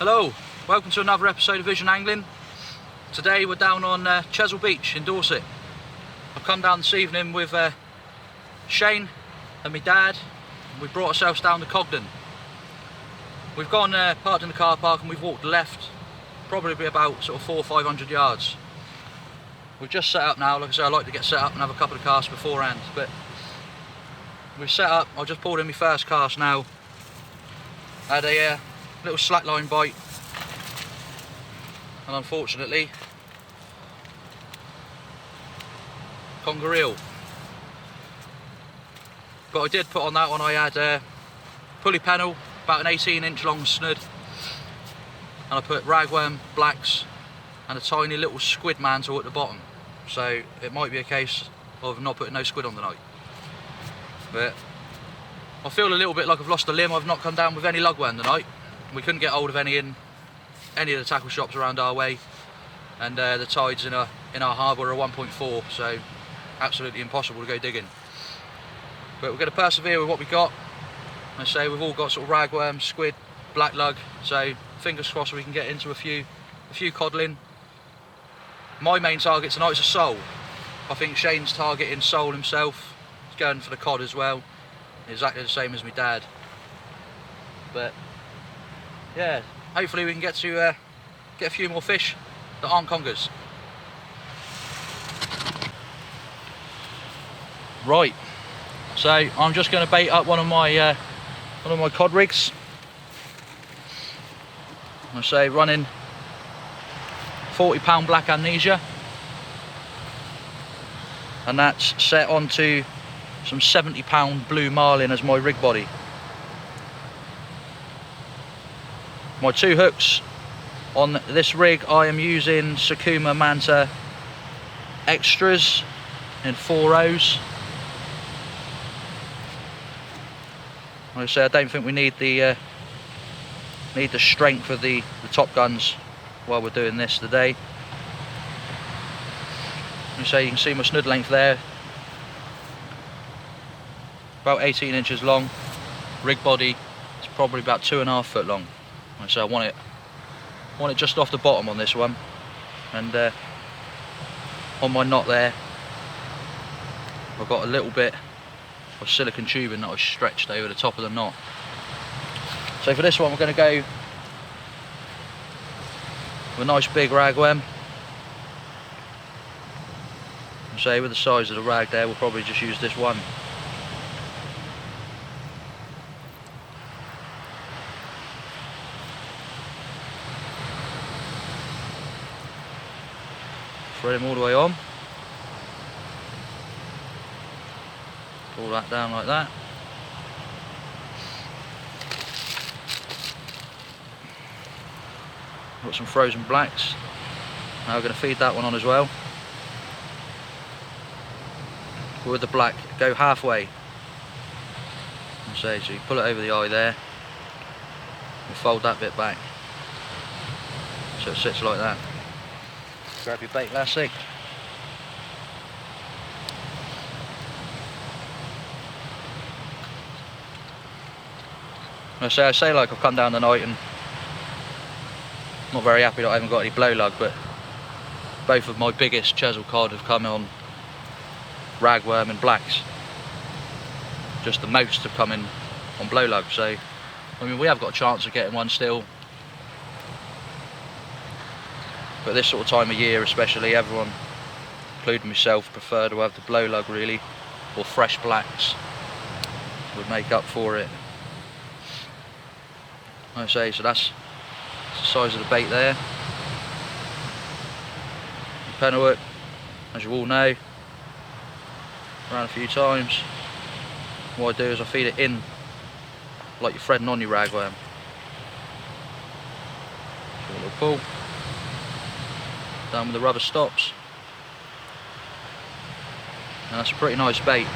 Hello, welcome to another episode of Vision Angling. Today we're down on Chesil Beach in Dorset. I've come down this evening with Shane and my dad. We've brought ourselves down to Cogden. We've gone parked in the car park and we've walked left, probably about sort of 400 or 500 yards. We've just set up now. Like I say, I like to get set up and have a couple of casts beforehand, but we've set up. I just pulled in my first cast now. Had a little slackline bite, and unfortunately conger eel. But I did put on that one, I had pulley pennel, about an 18-inch long snood, and I put ragworm, blacks and a tiny little squid mantle at the bottom, so it might be a case of not putting no squid on tonight. But I feel a little bit like I've lost a limb. I've not come down with any lugworm tonight. We couldn't get hold of any in any of the tackle shops around our way, and the tides in our harbour are 1.4, so absolutely impossible to go digging. But we're going to persevere with what we got. I say we've all got sort of ragworm, squid, black lug, so fingers crossed we can get into a few codling. My main target tonight is a sole. I think Shane's targeting sole himself. He's going for the cod as well, exactly the same as my dad. But yeah, hopefully we can get a few more fish that aren't congers. Right, so I'm just going to bait up one of my cod rigs. I say running 40-pound black amnesia, and that's set onto some 70-pound blue marlin as my rig body. My two hooks on this rig, I am using Sakuma Manta extras in 4/0s. Like I say, I don't think we need the strength of the top guns while we're doing this today. Like I say, you can see my snood length there, about 18 inches long. Rig body is probably about 2.5 foot long. So I want it just off the bottom on this one, and on my knot there I've got a little bit of silicone tubing that I've stretched over the top of the knot. So for this one we're going to go with a nice big ragworm. So with the size of the rag there, we'll probably just use this one. Thread him all the way on. Pull that down like that. Got some frozen blacks. Now we're going to feed that one on as well. With the black, go halfway. So you pull it over the eye there and fold that bit back so it sits like that. Grab your bait elastic. I say like I've come down tonight and I'm not very happy that I haven't got any blow lug, but both of my biggest Chesil cod have come on ragworm and blacks. Just the most have come in on blow lug, so I mean we have got a chance of getting one still. But this sort of time of year especially, everyone, including myself, prefer to have the blow lug really, or fresh blacks would make up for it. Like I say, so that's the size of the bait there. The pennel hook, as you all know, around a few times. What I do is I feed it in like you're threading on your ragworm. So a little pull. Down with the rubber stops, and that's a pretty nice bait.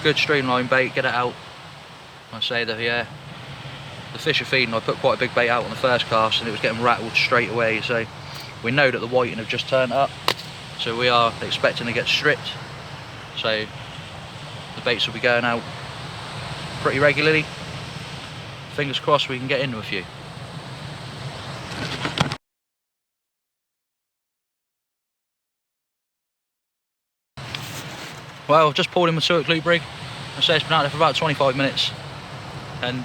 Good streamline bait, get it out. I say the fish are feeding. I put quite a big bait out on the first cast and it was getting rattled straight away, so we know that the whiting have just turned up, so we are expecting to get stripped, so the baits will be going out pretty regularly. Fingers crossed we can get into a few. Well, I've just pulled in my Turk loop rig. I say it's been out there for about 25 minutes, and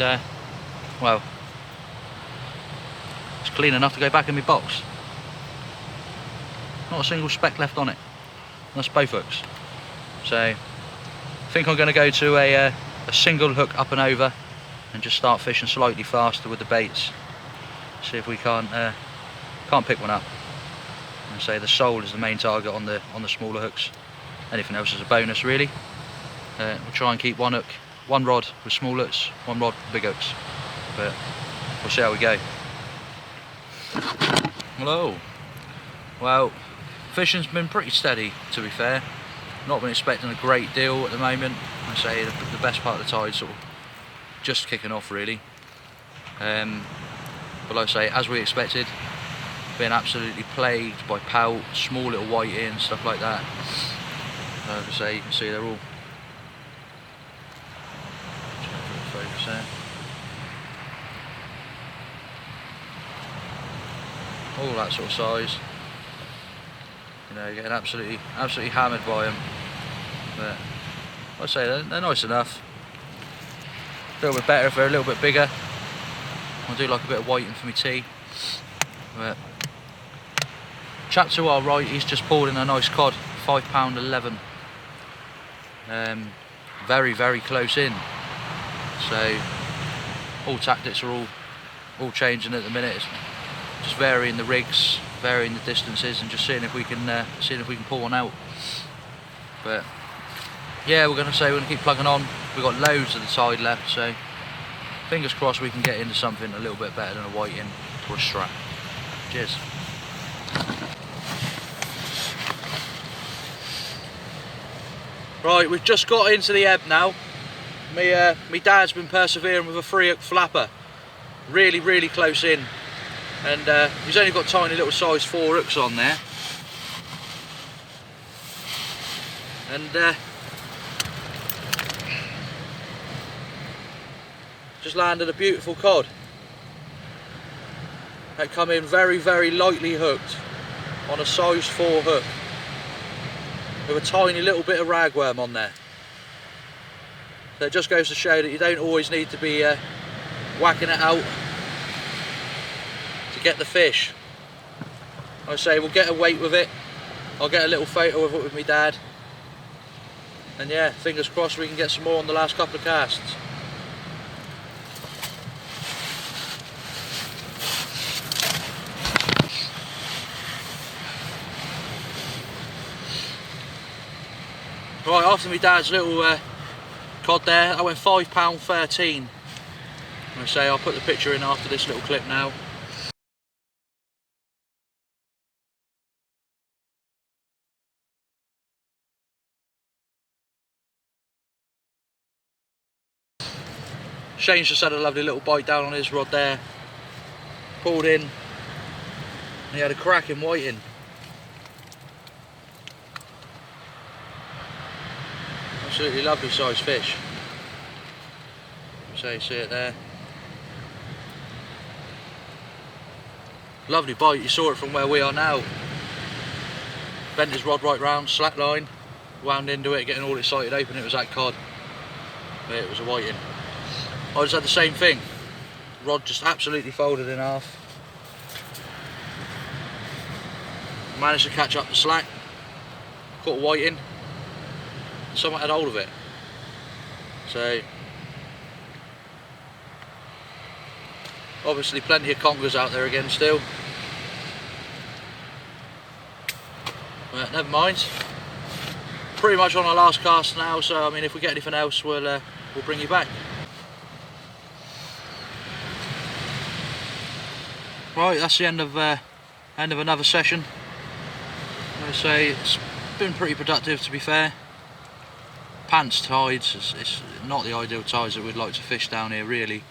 well, it's clean enough to go back in my box. Not a single speck left on it. That's both hooks. So I think I'm going to go to a single hook up and over and just start fishing slightly faster with the baits. See if we can't pick one up. And say the sole is the main target on the smaller hooks. Anything else is a bonus, really. We'll try and keep one rod with small hooks, one rod with big hooks. But we'll see how we go. Hello. Well, fishing's been pretty steady, to be fair. Not been expecting a great deal at the moment. I say the best part of the tide sort of just kicking off, really. But like I say, as we expected, being absolutely plagued by pout, small little whiting and stuff like that. Like I say, you can see they're all focus there. All that sort of size. You know, getting absolutely hammered by them. But like I say, they're nice enough. A little bit better if they're a little bit bigger. I do like a bit of whiting for my tea. But chap to our right, he's just pulled in a nice cod, £5.11. Very, very close in. So all tactics are all changing at the minute. It's just varying the rigs, varying the distances, and just seeing if we can pull one out. But yeah, we're gonna keep plugging on. We've got loads of the tide left, so fingers crossed we can get into something a little bit better than a whiting or a strap. Cheers. Right, we've just got into the ebb now. My dad's been persevering with a 3-hook flapper, really close in, and he's only got tiny little size 4 hooks on there, and just landed a beautiful cod. That come in very lightly hooked on a size 4 hook with a tiny little bit of ragworm on there. So it just goes to show that you don't always need to be whacking it out to get the fish. I say we'll get a weight with it. I'll get a little photo of it with my dad, and yeah, fingers crossed we can get some more on the last couple of casts. Right, after my dad's little cod there, I went £5.13. I say I'll put the picture in after this little clip now. Shane's just had a lovely little bite down on his rod there. Pulled in, and he had a cracking whiting. Absolutely lovely sized fish. So you see it there. Lovely bite, you saw it from where we are now. Bent his rod right round, slack line, wound into it, getting all excited, hoping it was that cod. But it was a whiting. I just had the same thing. Rod just absolutely folded in half. Managed to catch up the slack, caught a whiting. Someone had hold of it. So obviously plenty of congers out there again still. But never mind. Pretty much on our last cast now, so I mean if we get anything else we'll bring you back. Right, that's the end of another session. I say it's been pretty productive, to be fair. Pants tides, it's not the ideal tides that we'd like to fish down here, really.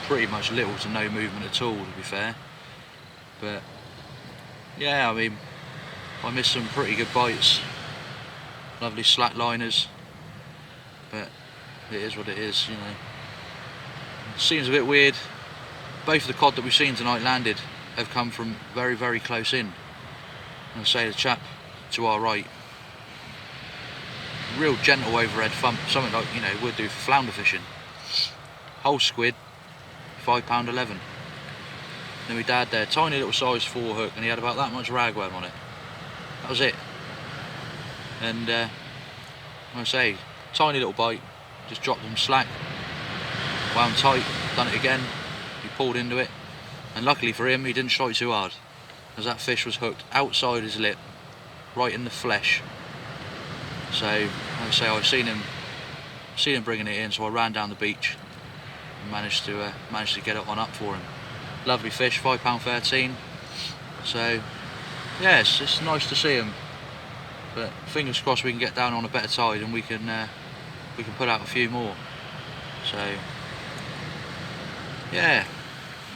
Pretty much little to no movement at all, to be fair. But yeah, I mean, I missed some pretty good bites. Lovely slack liners. But it is what it is, you know. It seems a bit weird. Both of the cod that we've seen tonight landed have come from very close in. And I say the chap to our right. Real gentle overhead thump, something like, you know, would do for flounder fishing. Whole squid, £5.11. Then my dad there, tiny little size 4 hook, and he had about that much ragworm on it. That was it. And like I say, tiny little bite, just dropped them slack, wound tight, done it again, he pulled into it, and luckily for him he didn't strike too hard, as that fish was hooked outside his lip, right in the flesh. So like I say, I've seen him bringing it in, so I ran down the beach and managed to get it on up for him. Lovely fish, £5.13. So yeah, it's nice to see him, but fingers crossed we can get down on a better tide and we can put out a few more. So yeah,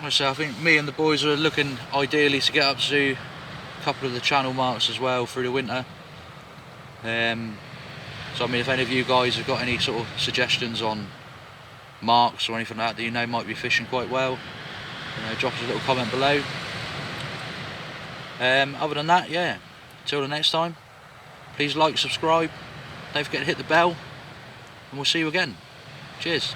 I think me and the boys are looking ideally to get up to a couple of the channel marks as well through the winter. So I mean, if any of you guys have got any sort of suggestions on marks or anything like that you know might be fishing quite well, you know, drop us a little comment below. Other than that, yeah, until the next time, please like, subscribe, don't forget to hit the bell, and we'll see you again. Cheers.